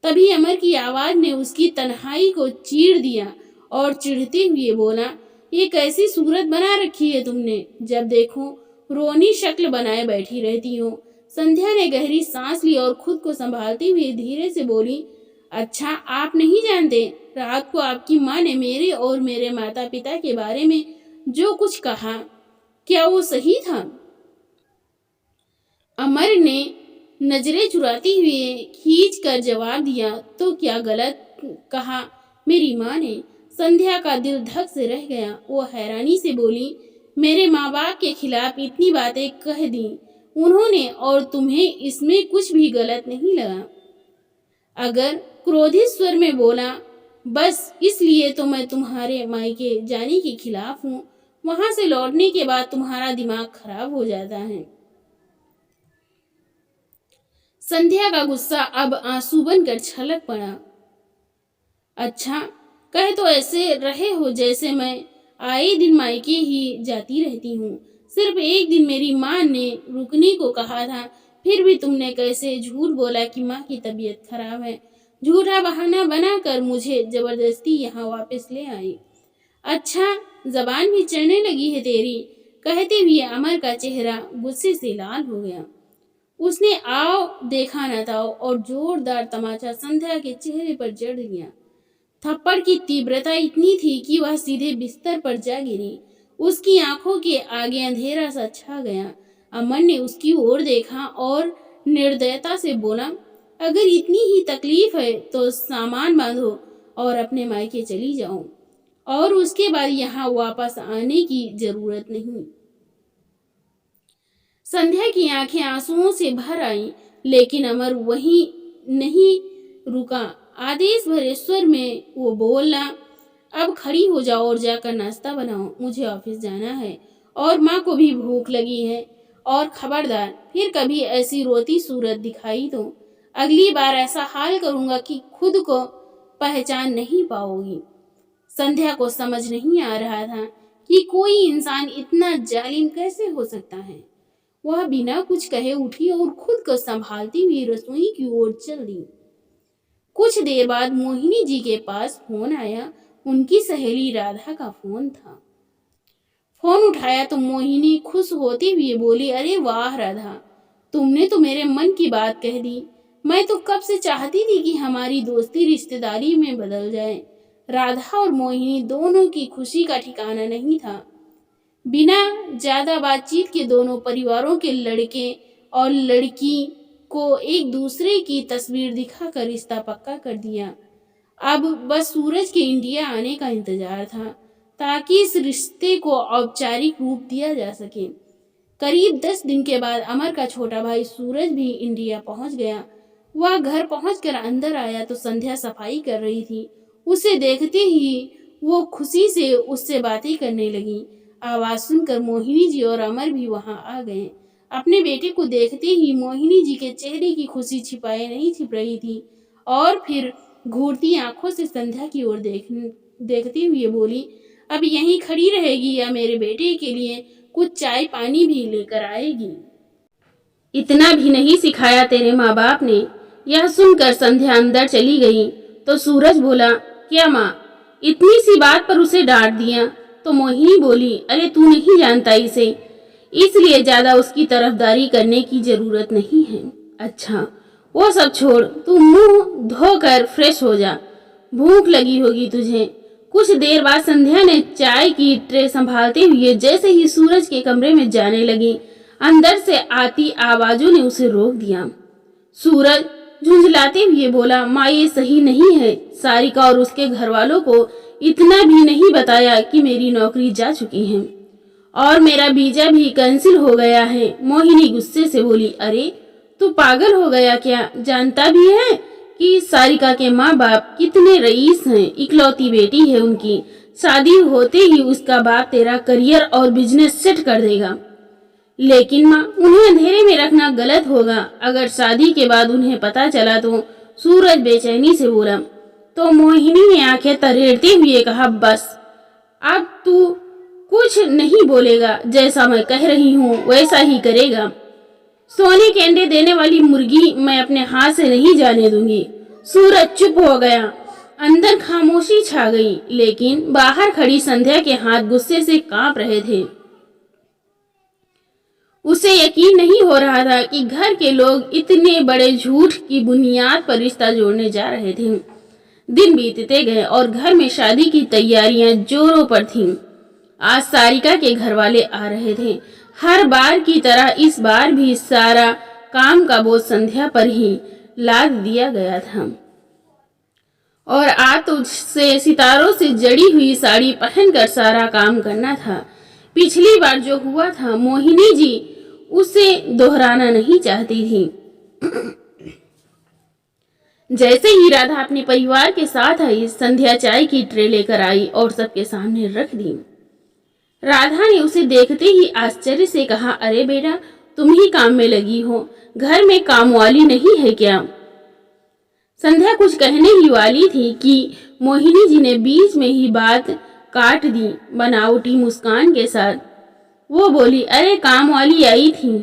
तभी अमर की आवाज ने उसकी तन्हाई को चीर दिया और चिढ़ते हुए बोला, ये कैसी सूरत बना रखी है तुमने? जब देखो रोनी शक्ल बनाए बैठी रहती हो। संध्या ने गहरी सांस ली और खुद को संभालते हुए धीरे से बोली, अच्छा आप नहीं जानते, रात को आपकी माँ ने मेरे और मेरे माता पिता के बारे में जो कुछ कहा, क्या वो सही था? अमर ने नजरें चुराते हुए खींच कर जवाब दिया, तो क्या गलत कहा मेरी माँ ने? संध्या का दिल धक से रह गया। वो हैरानी से बोली, मेरे माँ बाप के खिलाफ इतनी बातें कह दी उन्होंने और तुम्हें इसमें कुछ भी गलत नहीं लगा? अगर क्रोधित स्वर में बोला, बस इसलिए तो मैं तुम्हारे मायके जाने के खिलाफ हूँ। वहां से लौटने के बाद तुम्हारा दिमाग खराब हो जाता है। संध्या का गुस्सा अब आंसू बनकर छलक पड़ा। अच्छा, कह तो ऐसे रहे हो जैसे मैं आए दिन मायके ही जाती रहती हूँ। सिर्फ एक दिन मेरी माँ ने रुकने को कहा था, फिर भी तुमने कैसे झूठ बोला कि माँ की तबीयत खराब है। झूठा बहाना बनाकर मुझे जबरदस्ती यहाँ वापस ले आई। अच्छा, जबान भी चढ़ने लगी है तेरी। कहते हुए अमर का चेहरा गुस्से से लाल हो गया। उसने आओ देखा न था और जोरदार तमाचा संध्या के चेहरे पर जड़ गया। थप्पड़ की तीव्रता इतनी थी कि वह सीधे बिस्तर पर जा गिरी। उसकी आंखों के आगे अंधेरा सा छा गया। अमन ने उसकी ओर देखा और निर्दयता से बोला, अगर इतनी ही तकलीफ है तो सामान बांधो और अपने मायके चली जाओ, और उसके बाद यहाँ वापस आने की जरूरत नहीं। संध्या की आंखें आंसुओं से भर आईं, लेकिन अमर वहीं नहीं रुका। आदेश भरे स्वर में वो बोला, अब खड़ी हो जाओ और जाकर नाश्ता बनाओ, मुझे ऑफिस जाना है और माँ को भी भूख लगी है। और खबरदार, फिर कभी ऐसी रोती सूरत दिखाई तो अगली बार ऐसा हाल करूंगा कि खुद को पहचान नहीं पाओगी। संध्या को समझ नहीं आ रहा था कि कोई इंसान इतना जालिम कैसे हो सकता है। वह बिना कुछ कहे उठी और खुद को संभालती हुई रसोई की ओर चल दी। कुछ देर बाद मोहिनी जी के पास फोन आया। उनकी सहेली राधा का फोन था। फोन उठाया तो मोहिनी खुश होते हुए बोली, अरे वाह राधा, तुमने तो मेरे मन की बात कह दी। मैं तो कब से चाहती थी कि हमारी दोस्ती रिश्तेदारी में बदल जाए। राधा और मोहिनी दोनों की खुशी का ठिकाना नहीं था। बिना ज्यादा बातचीत के दोनों परिवारों के लड़के और लड़की को एक दूसरे की तस्वीर दिखाकर रिश्ता पक्का कर दिया। अब बस सूरज के इंडिया आने का इंतजार था ताकि इस रिश्ते को औपचारिक रूप दिया जा सके। करीब 10 दिन के बाद अमर का छोटा भाई सूरज भी इंडिया पहुंच गया। वह घर पहुंचकर अंदर आया तो संध्या सफाई कर रही थी। उसे देखते ही वो खुशी से उससे बातें करने लगी। आवाज सुनकर मोहिनी जी और अमर भी वहां आ गए। अपने बेटे को देखते ही मोहिनी जी के चेहरे की खुशी छिपाए नहीं छिप रही थी और फिर घूरती आंखों से संध्या की ओर देखते हुए बोली, अब यहीं खड़ी रहेगी या मेरे बेटे के लिए कुछ चाय पानी भी लेकर आएगी? इतना भी नहीं सिखाया तेरे माँ बाप ने? यह सुनकर संध्या अंदर चली गई तो सूरज बोला, क्या माँ, इतनी सी बात पर उसे डांट दिया? तो मोहिनी बोली, अरे तू नहीं जानता इसे, इसलिए ज्यादा उसकी तरफदारी करने की जरूरत नहीं है। अच्छा वो सब छोड़, तू मुंह धोकर फ्रेश हो जा, भूख लगी होगी तुझे। कुछ देर बाद संध्या ने चाय की ट्रे संभालते हुए जैसे ही सूरज के कमरे में जाने लगी, अंदर से आती आवाजों ने उसे रोक दिया। सूरज झुंझलाते हुए बोला, माँ ये सही नहीं है। सारिका और उसके घर वालों को इतना भी नहीं बताया कि मेरी नौकरी जा चुकी है और मेरा वीजा भी कैंसिल हो गया है। मोहिनी गुस्से से बोली, अरे तू पागल हो गया क्या? जानता भी है कि सारिका के माँ बाप कितने रईस हैं, इकलौती बेटी है उनकी। शादी होते ही उसका बाप तेरा करियर और बिजनेस सेट कर देगा। लेकिन माँ, उन्हें अंधेरे में रखना गलत होगा। अगर शादी के बाद उन्हें पता चला तो? सूरज बेचैनी से बोला। तो मोहिनी ने आंखें तरेड़ते हुए कहा, बस अब तू कुछ नहीं बोलेगा। जैसा मैं कह रही हूँ वैसा ही करेगा। सोने के अंडे देने वाली मुर्गी मैं अपने हाथ से नहीं जाने दूंगी। सूरज चुप हो गया। अंदर खामोशी छा गई, लेकिन बाहर खड़ी संध्या के हाथ गुस्से से कांप रहे थे। उसे यकीन नहीं हो रहा था कि घर के लोग इतने बड़े झूठ की बुनियाद पर रिश्ता जोड़ने जा रहे थे। दिन बीतते गए और घर में शादी की तैयारियां जोरों पर थीं। आज सारिका के घर वाले आ रहे थे। हर बार की तरह इस बार भी सारा काम का बोझ संध्या पर ही लाद दिया गया था और आज तो उससे सितारों से जड़ी हुई साड़ी पहनकर सारा काम करना था। पिछली बार जो हुआ था मोहिनी जी उसे दोहराना नहीं चाहती थी। जैसे ही राधा अपने परिवार के साथ आई, संध्या चाय की ट्रे लेकर आई और सबके सामने रख दी। राधा ने उसे देखते ही आश्चर्य से कहा, अरे बेटा, तुम ही काम में लगी हो, घर में काम वाली नहीं है क्या? संध्या कुछ कहने ही वाली थी कि मोहिनी जी ने बीच में ही बात काट दी बनावटी मुस्कान के साथ। वो बोली, अरे काम वाली आई थी,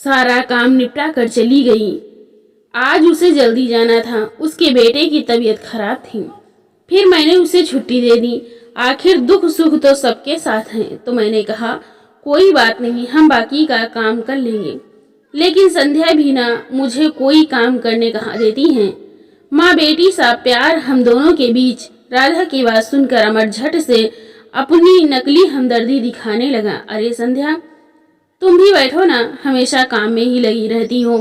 सारा काम निपटा कर चली गई। आज उसे जल्दी जाना था, उसके बेटे की तबीयत खराब थी, फिर मैंने उसे छुट्टी दे दी। आखिर दुख सुख तो सबके साथ हैं, तो मैंने कहा कोई बात नहीं, हम बाकी का काम कर लेंगे। लेकिन संध्या भी ना मुझे कोई काम करने कहा देती हैं। माँ बेटी सा प्यार हम दोनों के बीच। राधा की बात सुनकर अमर झट से अपनी नकली हमदर्दी दिखाने लगा। अरे संध्या, तुम भी बैठो ना, हमेशा काम में ही लगी रहती हो,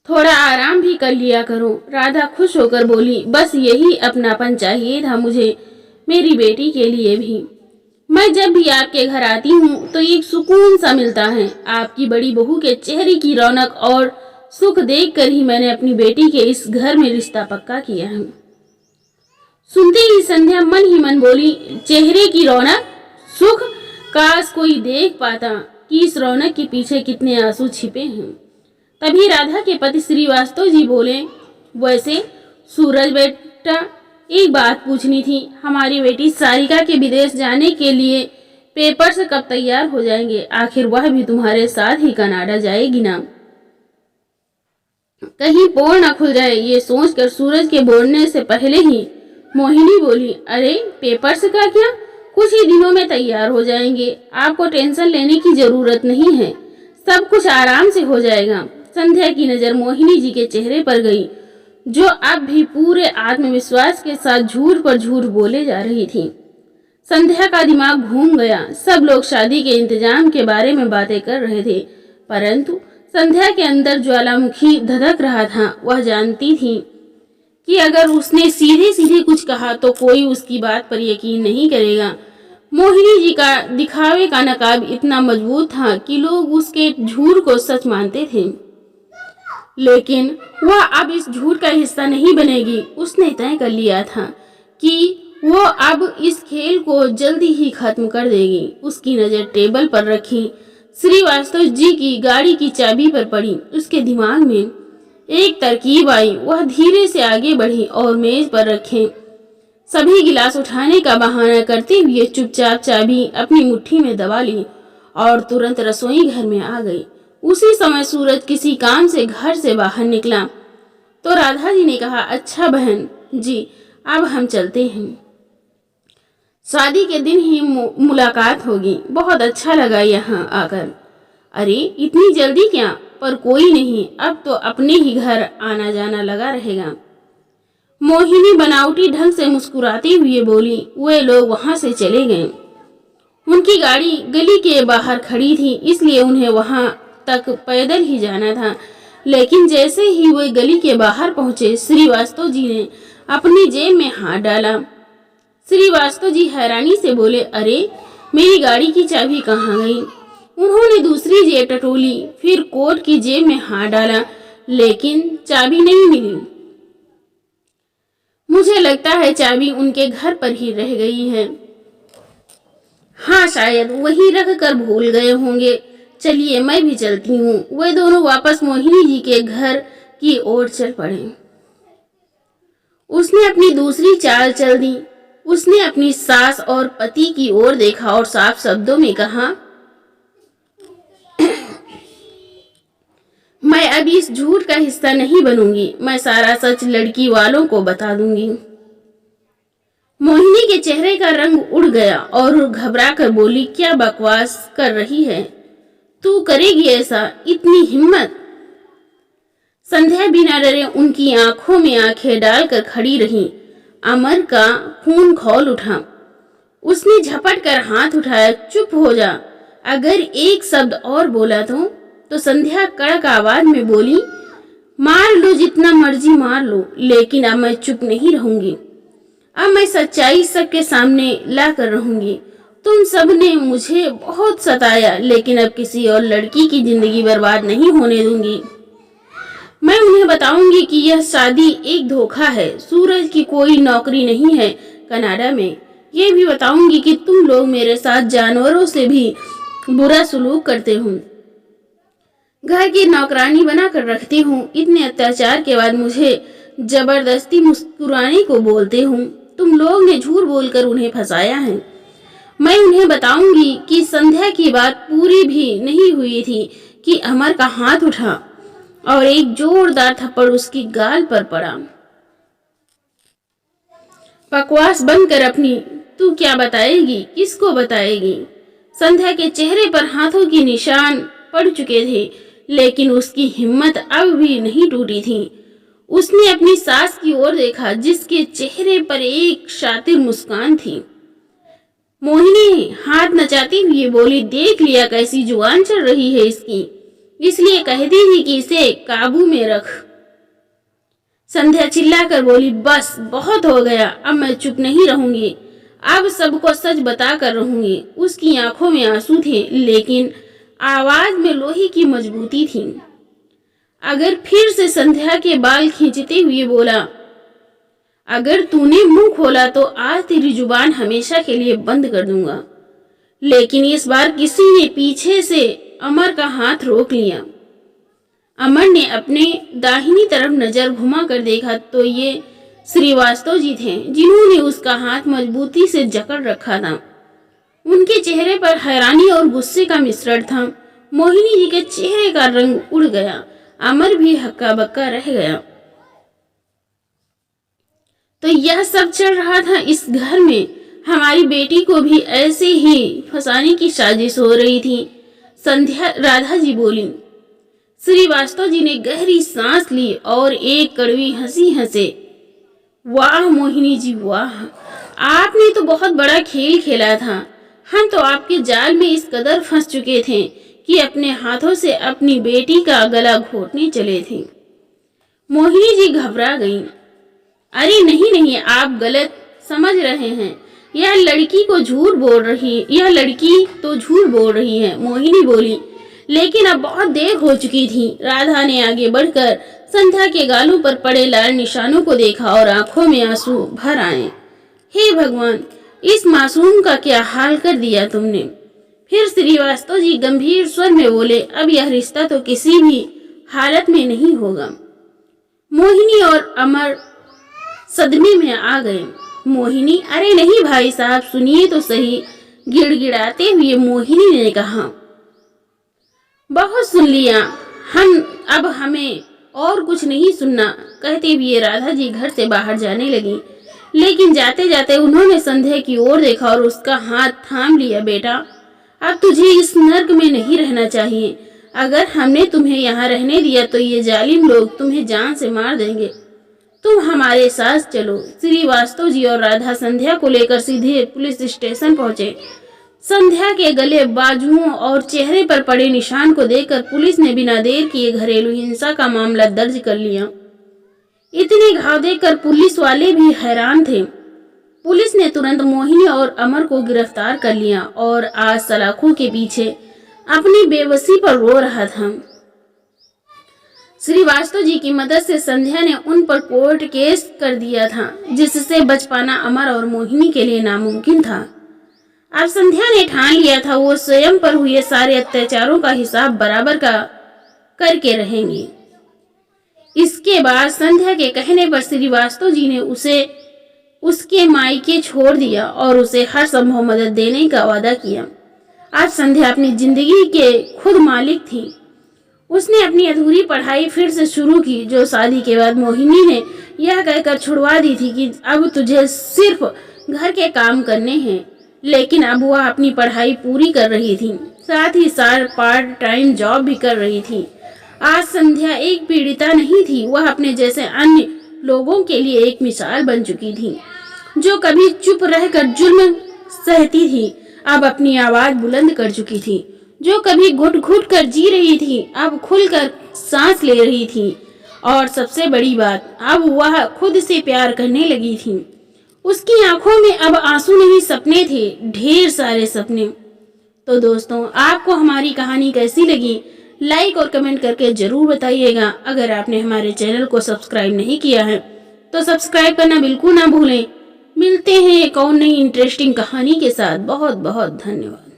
थोड़ा आराम भी कर लिया करो। राधा खुश होकर बोली, बस यही अपनापन चाहिए था मुझे, मेरी बेटी के लिए भी। मैं जब भी आपके घर आती हूँ तो एक सुकून सा मिलता है। आपकी बड़ी बहू के चेहरे की रौनक और सुख देखकर ही मैंने अपनी बेटी के इस घर में रिश्ता पक्का किया है। सुनते ही संध्या मन ही मन बोली, चेहरे की रौनक, सुख? काश कोई देख पाता कि इस रौनक के पीछे कितने आंसू छिपे हैं। तभी राधा के पति श्रीवास्तव जी बोले, वैसे सूरज बेटा, एक बात पूछनी थी। हमारी बेटी सारिका के विदेश जाने के लिए पेपर्स कब तैयार हो जाएंगे? आखिर वह भी तुम्हारे साथ ही कनाडा जाएगी ना? कहीं पोर ना खुल जाए, ये सोचकर सूरज के बोलने से पहले ही मोहिनी बोली, अरे पेपर्स का क्या, कुछ ही दिनों में तैयार हो जाएंगे, आपको टेंशन लेने की जरूरत नहीं है, सब कुछ आराम से हो जाएगा। संध्या की नजर मोहिनी जी के चेहरे पर गई, जो अब भी पूरे आत्मविश्वास के साथ झूठ पर झूठ बोले जा रही थी। संध्या का दिमाग घूम गया। सब लोग शादी के इंतजाम के बारे में बातें कर रहे थे, परंतु संध्या के अंदर ज्वालामुखी धधक रहा था। वह जानती थी कि अगर उसने सीधे सीधे कुछ कहा तो कोई उसकी बात पर यकीन नहीं करेगा। मोहिनी जी का दिखावे का नकाब इतना मजबूत था कि लोग उसके झूठ को सच मानते थे, लेकिन वह अब इस झूठ का हिस्सा नहीं बनेगी। उसने तय कर लिया था कि वो अब इस खेल को जल्दी ही खत्म कर देगी। उसकी नजर टेबल पर रखी श्रीवास्तव जी की गाड़ी की चाबी पर पड़ी। उसके दिमाग में एक तरकीब आई। वह धीरे से आगे बढ़ी और मेज पर रखे सभी गिलास उठाने का बहाना करते हुए चुपचाप चाबी अपनी मुट्ठी में दबा ली और तुरंत रसोई घर में आ गई। उसी समय सूरज किसी काम से घर से बाहर निकला तो राधा जी ने कहा, अच्छा बहन जी, अब हम चलते हैं। शादी के दिन ही मुलाकात होगी। बहुत अच्छा लगा यहाँ आकर। अरे इतनी जल्दी क्या? पर कोई नहीं, अब तो अपने ही घर आना जाना लगा रहेगा। मोहिनी बनावटी ढंग से मुस्कुराते हुए बोली। वे लोग वहां से चले गए। उनकी गाड़ी गली के बाहर खड़ी थी, इसलिए उन्हें वहां तक पैदल ही जाना था। लेकिन जैसे ही वे गली के बाहर पहुंचे, श्रीवास्तव जी ने अपनी जेब में हाथ डाला। श्रीवास्तव जी हैरानी से बोले, अरे मेरी गाड़ी की चाबी कहाँ गई? उन्होंने दूसरी जेब टटोली, फिर कोट की जेब में हाथ डाला, लेकिन चाबी नहीं मिली। मुझे लगता है चाबी उनके घर पर ही रह गई है। हाँ, शायद वहीं रख कर भूल गए होंगे। चलिए मैं भी चलती हूँ। वे दोनों वापस मोहिनी जी के घर की ओर चल पड़े। उसने अपनी दूसरी चाल चल दी। उसने अपनी सास और पति की ओर देखा और साफ शब्दों में कहा, मैं अब इस झूठ का हिस्सा नहीं बनूंगी। मैं सारा सच लड़की वालों को बता दूंगी। मोहिनी के चेहरे का रंग उड़ गया और घबरा कर बोली, क्या बकवास कर रही है? तू करेगी ऐसा? इतनी हिम्मत? संध्या बिना डरे उनकी आंखों में आंखें डालकर खड़ी रही। अमर का खून खौल उठा। उसने झपट कर हाथ उठाया। चुप हो जा। अगर एक शब्द और बोला तो संध्या कड़क आवाज में बोली, मार लो जितना मर्जी मार लो, लेकिन अब मैं चुप नहीं रहूंगी। अब मैं सच्चाई सबके सामने ला कर रहूंगी। तुम सब ने मुझे बहुत सताया, लेकिन अब किसी और लड़की की जिंदगी बर्बाद नहीं होने दूंगी। मैं उन्हें बताऊंगी कि यह शादी एक धोखा है। सूरज की कोई नौकरी नहीं है कनाडा में। ये भी बताऊंगी कि तुम लोग मेरे साथ जानवरों से भी बुरा सलूक करते हो, घर की नौकरानी बनाकर रखते हो। इतने अत्याचार के बाद मुझे जबरदस्ती मुस्कुराने को बोलते हो। तुम लोग ने झूठ बोलकर उन्हें फंसाया है। मैं उन्हें बताऊंगी कि संध्या की बात पूरी भी नहीं हुई थी कि अमर का हाथ उठा और एक जोरदार थप्पड़ उसकी गाल पर पड़ा। बकवास बंद कर अपनी। तू क्या बताएगी? किसको बताएगी? संध्या के चेहरे पर हाथों के निशान पड़ चुके थे, लेकिन उसकी हिम्मत अब भी नहीं टूटी थी। उसने अपनी सास की ओर देखा, जिसके चेहरे पर एक शातिर मुस्कान थी। मोहिनी हाथ नचाती हुई बोली, देख लिया कैसी जुबान चल रही है इसकी, इसलिए कहती थी कि इसे काबू में रख। संध्या चिल्लाकर बोली, बस बहुत हो गया। अब मैं चुप नहीं रहूंगी। अब सबको सच बता कर रहूंगी। उसकी आंखों में आंसू थे, लेकिन आवाज में लोहे की मजबूती थी। अगर फिर से संध्या के बाल खींचते हुए बोला, अगर तूने मुंह खोला तो आज तेरी जुबान हमेशा के लिए बंद कर दूंगा। लेकिन इस बार किसी ने पीछे से अमर का हाथ रोक लिया। अमर ने अपने दाहिनी तरफ नजर घुमा कर देखा तो ये श्रीवास्तव जी थे, जिन्होंने उसका हाथ मजबूती से जकड़ रखा था। उनके चेहरे पर हैरानी और गुस्से का मिश्रण था। मोहिनी जी के चेहरे का रंग उड़ गया। अमर भी हक्का बक्का रह गया। तो यह सब चल रहा था इस घर में। हमारी बेटी को भी ऐसे ही फंसाने की साजिश हो रही थी। संध्या राधा जी बोली। श्रीवास्तव जी ने गहरी सांस ली और एक कड़वी हंसी हंसे। वाह मोहिनी जी वाह, आपने तो बहुत बड़ा खेल खेला था। हम तो आपके जाल में इस कदर फंस चुके थे कि अपने हाथों से अपनी बेटी का गला घोटने चले थे। मोहिनी जी घबरा गईं। अरे नहीं नहीं, आप गलत समझ रहे हैं। यह लड़की तो झूठ बोल रही है, मोहिनी बोली। लेकिन अब बहुत देर हो चुकी थी। राधा ने आगे बढ़कर संध्या के गालों पर पड़े लाल निशानों को देखा और आंखों में आंसू भर आए। हे भगवान, इस मासूम का क्या हाल कर दिया तुमने। फिर श्रीवास्तव जी गंभीर स्वर में बोले, अब यह रिश्ता तो किसी भी हालत में नहीं होगा। मोहिनी और अमर सदमे में आ गए। मोहिनी, अरे नहीं भाई साहब, सुनिए तो सही, गिड़गिड़ाते हुए मोहिनी ने कहा। बहुत सुन लिया, अब हमें और कुछ नहीं सुनना, कहते हुए राधा जी घर से बाहर जाने लगी। लेकिन जाते जाते उन्होंने संध्या की ओर देखा और उसका हाथ थाम लिया। बेटा, अब तुझे इस नर्क में नहीं रहना चाहिए। अगर हमने तुम्हें यहाँ रहने दिया तो ये जालिम लोग तुम्हें जान से मार देंगे। तुम हमारे साथ चलो। श्रीवास्तव जी और राधा संध्या को लेकर सीधे पुलिस स्टेशन पहुंचे। संध्या के गले, बाजुओं और चेहरे पर पड़े निशान को देखकर पुलिस ने बिना देर किए घरेलू हिंसा का मामला दर्ज कर लिया। इतने घाव देखकर पुलिस वाले भी हैरान थे। पुलिस ने तुरंत मोहिनी और अमर को गिरफ्तार कर लिया और आज सलाखों के पीछे अपनी बेबसी पर रो रहा था। श्रीवास्तव जी की मदद से संध्या ने उन पर कोर्ट केस कर दिया था, जिससे बच पाना अमर और मोहिनी के लिए नामुमकिन था। अब संध्या ने ठान लिया था वो स्वयं पर हुए सारे अत्याचारों का हिसाब बराबर का करके रहेंगे। इसके बाद संध्या के कहने पर श्रीवास्तव जी ने उसे उसके मायके छोड़ दिया और उसे हर संभव मदद देने का वादा किया। आज संध्या अपनी जिंदगी के खुद मालिक थी। उसने अपनी अधूरी पढ़ाई फिर से शुरू की, जो शादी के बाद मोहिनी ने यह कहकर छुड़वा दी थी कि अब तुझे सिर्फ घर के काम करने हैं। लेकिन अब वह अपनी पढ़ाई पूरी कर रही थी, साथ ही साथ पार्ट टाइम जॉब भी कर रही थी। आज संध्या एक पीड़िता नहीं थी, वह अपने जैसे अन्य लोगों के लिए एक मिसाल बन चुकी थी। जो कभी चुप रहकर जुल्म सहती थी, अब अपनी आवाज बुलंद कर चुकी थी। जो कभी घुट घुट कर जी रही थी, अब खुलकर सांस ले रही थी। और सबसे बड़ी बात, अब वह खुद से प्यार करने लगी थी। उसकी आंखों में अब आंसू नहीं, सपने थे, ढेर सारे सपने। तो दोस्तों, आपको हमारी कहानी कैसी लगी, लाइक और कमेंट करके जरूर बताइएगा। अगर आपने हमारे चैनल को सब्सक्राइब नहीं किया है तो सब्सक्राइब करना बिल्कुल ना भूलें। मिलते हैं एक और नई इंटरेस्टिंग कहानी के साथ। बहुत बहुत धन्यवाद।